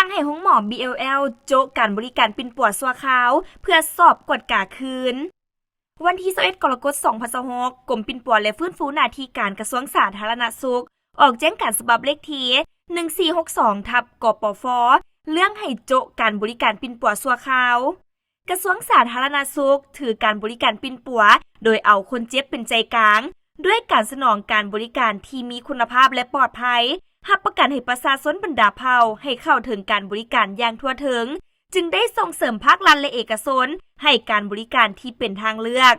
สั่งให้ห้องหมอ BLL โจะการบริการปิ่นปัวซัวขาวเพื่อสอบกวดกาคืนวันที่21กรกฎาคม2026กรมปิ่นปัวและฟื้นฟูหน้าที่การกระทรวงสาธารณสุขออกแจ้งการฉบับเลขที่1462/กปฟเรื่องให้โจะการบริการปิ่นปัวซัวขาวกระทรวงสาธารณสุขถือการบริการปิ่นปัวโดยเอาคนเจ็บเป็นใจกลางด้วยการสนองการบริการที่มีคุณภาพและปลอดภัยรับประกันให้ประชาชนบรรดาเผ่าให้เข้าถึงการบริการอย่างทั่วถึงจึงได้ส่งเสริมภาครัฐและเอกชนให้การบริการที่เป็นทางเลือก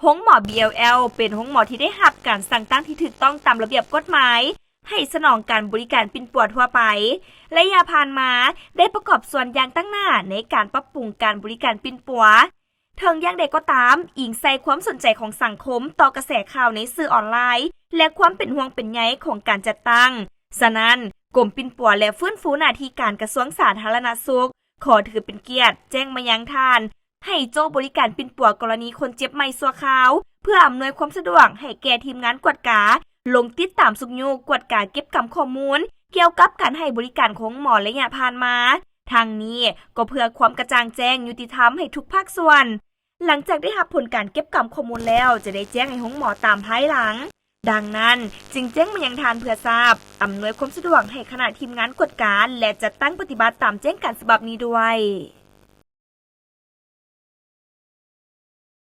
ห้องหมอ BLL เป็นห้องหมอที่ได้รับการสั่งตั้งที่ถูกต้องตามระเบียบกฎหมายให้สนองการบริการปิ่นปัวทั่วไปและยาผ่านมาได้ประกอบส่วนอย่างตั้งหน้าในการปรับปรุงการบริการปิ่นปัวถึงอย่างใดก็ตามอิงใส่ความสนใจของสังคมต่อกระแสข่าวในสื่อออนไลน์และความเป็นห่วงเป็นใยของการจัดตั้งฉะนั้นกรมปิ่นปัวและฟื้นฟูหน้าที่การกระทรวงสาธารณสุขขอถือเป็นเกียรติแจ้งมายังท่านให้โจ้บริการปิ่นปัวกรณีคนเจ็บไม่ซัวขาวเพื่ออำนวยความสะดวกให้แก่ทีมงานกวดกาลงติดตามสุกยูกวดกาเก็บกำข้อมูลเกี่ยวกับการให้บริการของหมอระยะผ่านมาทางนี้ก็เพื่อความกระจ่างแจ้งยุติธรรมให้ทุกภาคส่วนหลังจากได้รับผลการเก็บกำข้อมูลแล้วจะได้แจ้งให้ห้องหมอตามภายหลังดังนั้นจึงแจ้งมายังทานเพื่อทราบอำนวยความสะดวกให้คณะทีมงานกวดการและจัดตั้งปฏิบัติตามแจ้งการฉบับนี้ด้วย